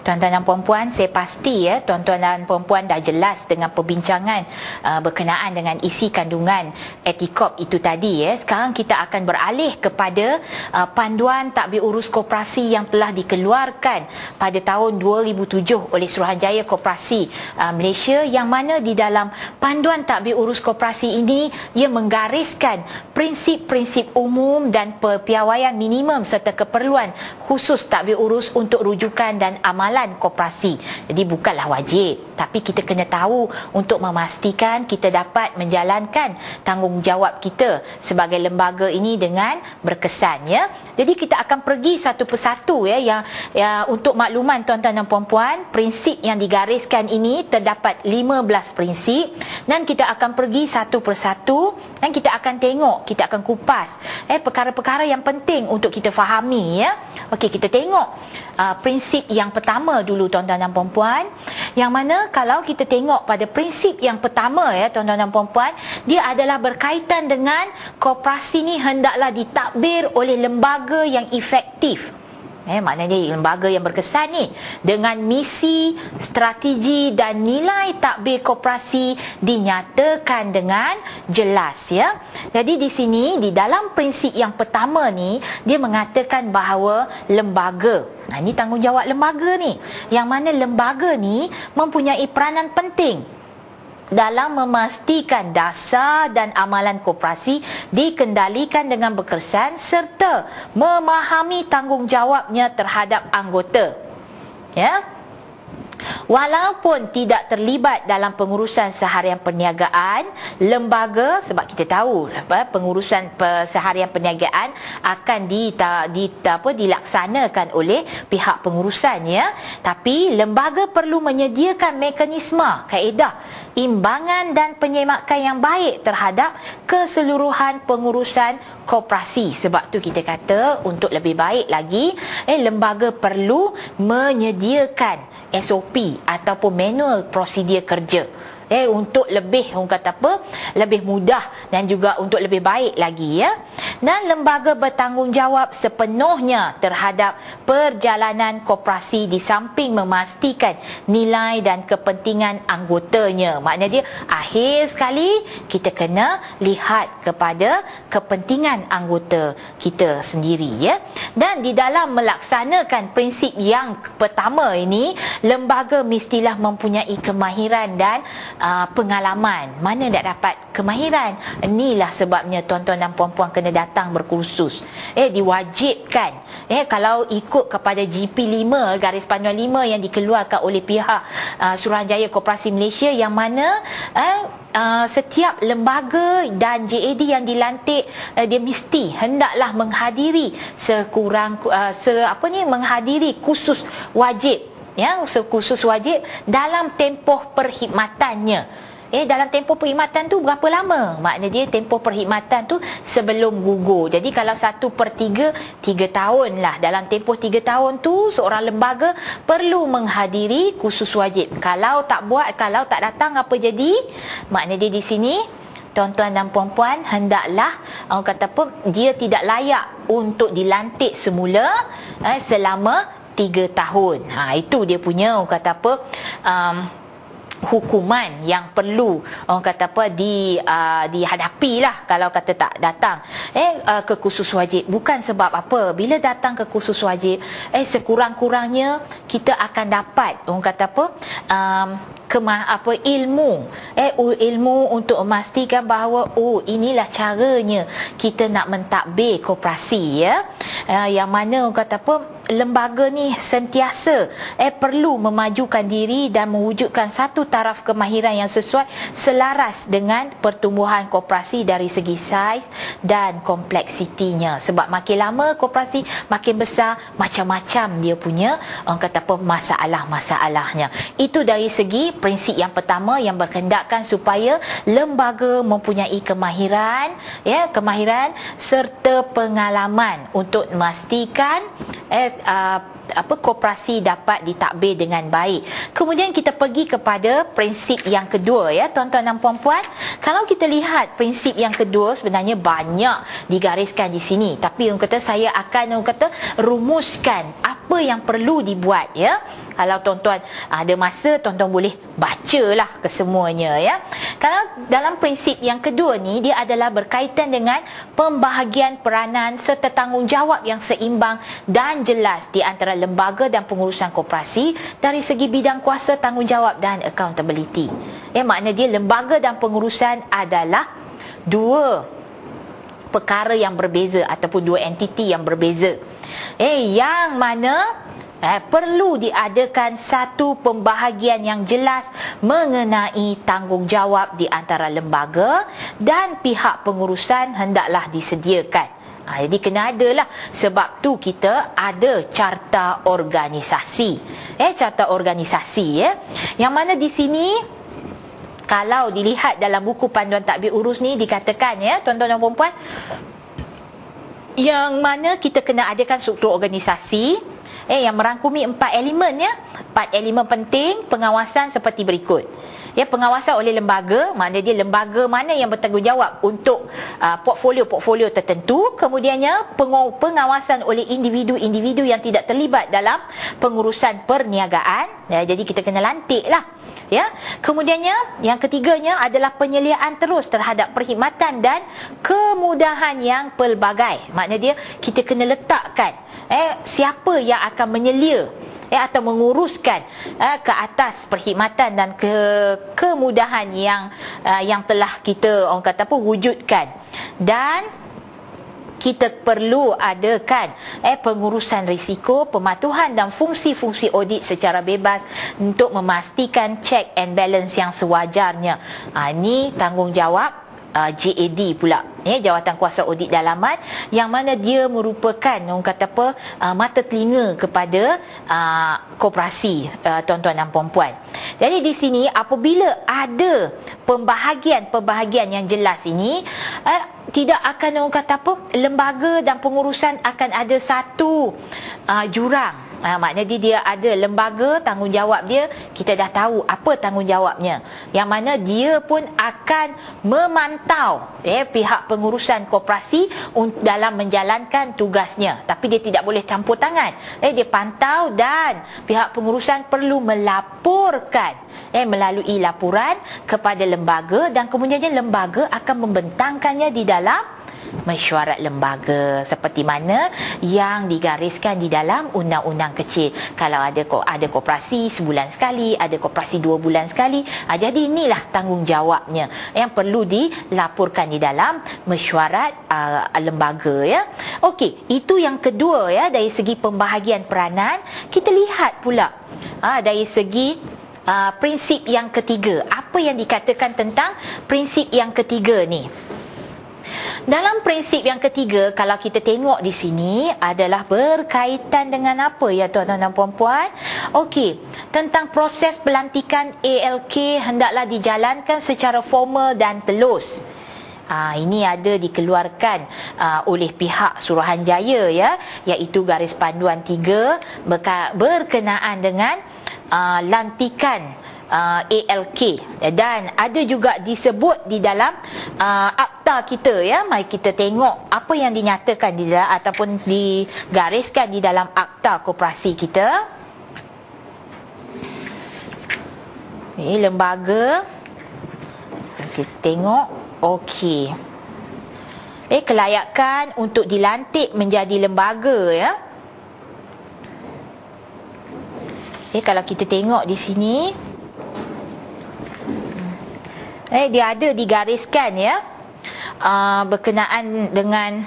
Tuan-tuan dan puan-puan, saya pasti tuan-tuan dan puan-puan dah jelas dengan perbincangan berkenaan dengan isi kandungan Etikop itu tadi. Sekarang kita akan beralih kepada panduan tadbir urus koperasi yang telah dikeluarkan pada tahun 2007 oleh Suruhanjaya Koperasi Malaysia, yang mana di dalam panduan tadbir urus koperasi ini ia menggariskan prinsip-prinsip umum dan piawaian minimum serta keperluan khusus tadbir urus untuk rujukan dan amalan koperasi. Jadi bukanlah wajib, tapi kita kena tahu untuk memastikan kita dapat menjalankan tanggungjawab kita sebagai lembaga ini dengan berkesan. Jadi kita akan pergi satu persatu yang untuk makluman tuan-tuan dan puan-puan, prinsip yang digariskan ini terdapat 15 prinsip dan kita akan pergi satu persatu dan kita akan tengok, kita akan kupas perkara-perkara yang penting untuk kita fahami. Okey, kita tengok prinsip yang pertama dulu tuan-tuan dan puan-puan, yang mana kalau kita tengok pada prinsip yang pertama tuan-tuan dan puan-puan, dia adalah berkaitan dengan koperasi ni hendaklah ditadbir oleh lembaga yang efektif. Maknanya lembaga yang berkesan ni dengan misi, strategi dan nilai tadbir koperasi dinyatakan dengan jelas. Jadi di sini di dalam prinsip yang pertama ni dia mengatakan bahawa lembaga, ini tanggungjawab lembaga ni, yang mana lembaga ni mempunyai peranan penting dalam memastikan dasar dan amalan koperasi dikendalikan dengan berkesan serta memahami tanggungjawabnya terhadap anggota. Walaupun tidak terlibat dalam pengurusan seharian perniagaan, lembaga, sebab kita tahu pengurusan seharian perniagaan akan dilaksanakan oleh pihak pengurusan, tapi lembaga perlu menyediakan mekanisme, kaedah, imbangan dan penyemakan yang baik terhadap keseluruhan pengurusan koperasi. Sebab tu kita kata untuk lebih baik lagi lembaga perlu menyediakan SOP ataupun manual prosedur kerja untuk lebih, orang kata lebih mudah dan juga untuk lebih baik lagi. Dan lembaga bertanggungjawab sepenuhnya terhadap perjalanan koperasi di samping memastikan nilai dan kepentingan anggotanya. Maknanya dia akhir sekali kita kena lihat kepada kepentingan anggota kita sendiri. Dan di dalam melaksanakan prinsip yang pertama ini, lembaga mestilah mempunyai kemahiran dan pengalaman. Mana nak dapat kemahiran? Inilah sebabnya tuan-tuan dan puan-puan kena datang berkursus. Diwajibkan. Kalau ikut kepada GP5, garis panduan 5 yang dikeluarkan oleh pihak Suruhanjaya Koperasi Malaysia, yang mana setiap lembaga dan JAD yang dilantik dia mesti hendaklah menghadiri menghadiri kursus wajib, kursus wajib dalam tempoh perkhidmatannya. Dalam tempoh perkhidmatan tu berapa lama? Maknanya dia tempoh perkhidmatan tu sebelum gugur. Jadi kalau 1/3, 3 tahun lah. Dalam tempoh 3 tahun tu seorang lembaga perlu menghadiri kursus wajib. Kalau tak buat, kalau tak datang, apa jadi? Maknanya dia di sini, tuan-tuan dan puan-puan, hendaklah orang kata dia tidak layak untuk dilantik semula selama 3 tahun. Itu dia punya orang kata hukuman yang perlu orang kata dihadapi lah kalau kata tak datang ke kursus wajib. Bukan sebab apa, bila datang ke kursus wajib sekurang-kurangnya kita akan dapat orang kata ilmu untuk memastikan bahawa inilah caranya kita nak mentadbir koperasi, yang mana orang kata lembaga ni sentiasa perlu memajukan diri dan mewujudkan satu taraf kemahiran yang sesuai selaras dengan pertumbuhan koperasi dari segi saiz dan kompleksitinya. Sebab makin lama koperasi makin besar, macam-macam dia punya orang kata masalah-masalahnya. Itu dari segi prinsip yang pertama yang berkehendakkan supaya lembaga mempunyai kemahiran serta pengalaman untuk memastikan koperasi dapat ditadbir dengan baik. Kemudian kita pergi kepada prinsip yang kedua, tuan-tuan dan puan-puan. Kalau kita lihat prinsip yang kedua, sebenarnya banyak digariskan di sini, tapi saya akan rumuskan apa yang perlu dibuat. Kalau tuan-tuan ada masa, tuan-tuan boleh bacalah kesemuanya ya. Kalau dalam prinsip yang kedua ni, dia adalah berkaitan dengan pembahagian peranan serta tanggungjawab yang seimbang dan jelas di antara lembaga dan pengurusan koperasi dari segi bidang kuasa, tanggungjawab dan accountability. Makna dia lembaga dan pengurusan adalah dua perkara yang berbeza ataupun dua entiti yang berbeza. Yang mana perlu diadakan satu pembahagian yang jelas mengenai tanggungjawab di antara lembaga dan pihak pengurusan hendaklah disediakan. Jadi kena adalah, sebab tu kita ada carta organisasi. Carta organisasi yang mana di sini kalau dilihat dalam buku panduan tadbir urus ni dikatakan tuan-tuan dan puan-puan, yang mana kita kena adakan struktur organisasi yang merangkumi 4 elemen 4 elemen penting pengawasan seperti berikut. Pengawasan oleh lembaga, maknanya dia lembaga mana yang bertanggungjawab untuk portfolio-portfolio tertentu. Kemudiannya pengawasan oleh individu-individu yang tidak terlibat dalam pengurusan perniagaan. Jadi kita kena lantiklah. Kemudiannya yang ketiganya adalah penyeliaan terus terhadap perkhidmatan dan kemudahan yang pelbagai. Maknanya dia kita kena letakkan siapa yang akan menyelia atau menguruskan ke atas perkhidmatan dan kemudahan yang telah kita orang kata wujudkan. Dan kita perlu adakan pengurusan risiko, pematuhan dan fungsi-fungsi audit secara bebas untuk memastikan check and balance yang sewajarnya. Ini tanggungjawab JAD pula, Jawatan Kuasa Audit Dalaman, yang mana dia merupakan orang kata mata telinga kepada koperasi, tuan-tuan dan puan-puan. Jadi di sini apabila ada pembahagian yang jelas ini, tidak akan orang kata lembaga dan pengurusan akan ada satu jurang. Maknanya dia ada lembaga, tanggungjawab dia, kita dah tahu apa tanggungjawabnya, yang mana dia pun akan memantau pihak pengurusan koperasi dalam menjalankan tugasnya, tapi dia tidak boleh campur tangan. Dia pantau dan pihak pengurusan perlu melaporkan melalui laporan kepada lembaga, dan kemudiannya lembaga akan membentangkannya di dalam mesyuarat lembaga seperti mana yang digariskan di dalam undang-undang kecil. Kalau ada koperasi sebulan sekali, ada koperasi 2 bulan sekali, jadi inilah tanggungjawabnya yang perlu dilaporkan di dalam mesyuarat lembaga Okey, itu yang kedua dari segi pembahagian peranan. Kita lihat pula dari segi prinsip yang ketiga. Apa yang dikatakan tentang prinsip yang ketiga ni? Dalam prinsip yang ketiga, kalau kita tengok di sini adalah berkaitan dengan apa tuan-tuan dan puan-puan? Okey, tentang proses pelantikan ALK hendaklah dijalankan secara formal dan telus. Ini ada dikeluarkan oleh pihak Suruhanjaya iaitu garis panduan 3 berkenaan dengan lantikan ALK, dan ada juga disebut di dalam akta kita Mari kita tengok apa yang dinyatakan di dalam ataupun digariskan di dalam akta koperasi kita. Ini lembaga, kita tengok. Okey, kelayakan untuk dilantik menjadi lembaga kalau kita tengok di sini, dia ada digariskan berkenaan dengan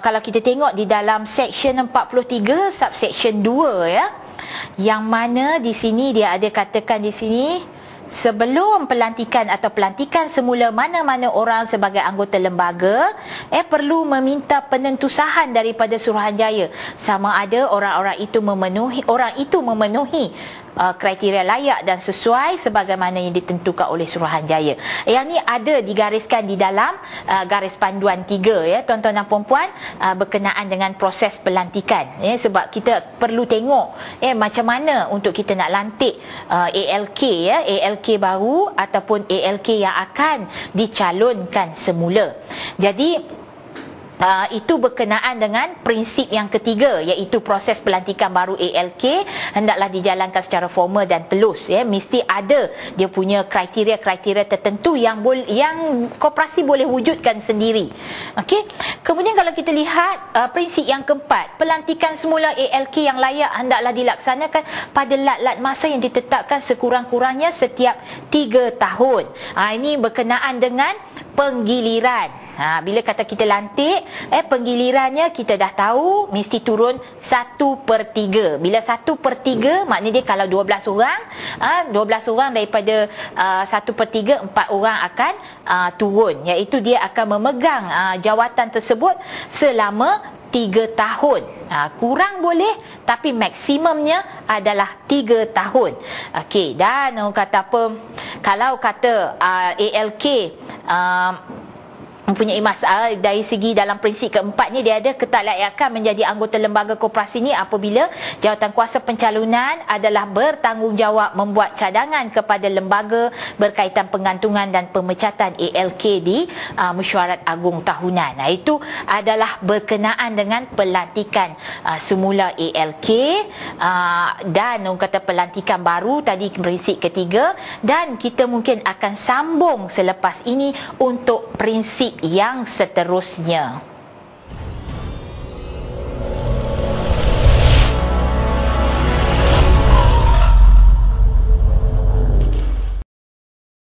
kalau kita tengok di dalam section 43 subsection 2 yang mana di sini dia ada katakan di sini, sebelum pelantikan atau pelantikan semula mana-mana orang sebagai anggota lembaga perlu meminta penentusahan daripada Suruhanjaya sama ada orang itu memenuhi kriteria layak dan sesuai sebagaimana yang ditentukan oleh Suruhanjaya. Yang ni ada digariskan di dalam garis panduan 3 tuan-tuan dan puan-puan, berkenaan dengan proses pelantikan sebab kita perlu tengok macam mana untuk kita nak lantik ALK ALK baru ataupun ALK yang akan dicalonkan semula. Jadi Itu berkenaan dengan prinsip yang ketiga, iaitu proses pelantikan baru ALK hendaklah dijalankan secara formal dan telus, mesti ada dia punya kriteria-kriteria tertentu yang koperasi boleh wujudkan sendiri. Okey. Kemudian kalau kita lihat prinsip yang keempat, pelantikan semula ALK yang layak hendaklah dilaksanakan pada lat-lat masa yang ditetapkan sekurang-kurangnya setiap 3 tahun. Ini berkenaan dengan penggiliran. Bila kata kita lantik, penggilirannya kita dah tahu mesti turun 1/3. Bila 1/3 maknanya dia kalau 12 orang, 12 orang daripada 1/3, 4 orang akan turun, iaitu dia akan memegang jawatan tersebut selama 3 tahun. Kurang boleh, tapi maksimumnya adalah 3 tahun. Okey, dan orang kata apa, kalau kata ALK mempunyai masalah dari segi dalam prinsip keempat ni, dia ada ketaklayakan menjadi anggota lembaga koperasi ni apabila jawatankuasa pencalonan adalah bertanggungjawab membuat cadangan kepada lembaga berkaitan penggantungan dan pemecatan ALK di mesyuarat agung tahunan. Itu adalah berkenaan dengan pelantikan semula ALK dan orang kata pelantikan baru tadi, prinsip ketiga, dan kita mungkin akan sambung selepas ini untuk prinsip yang seterusnya.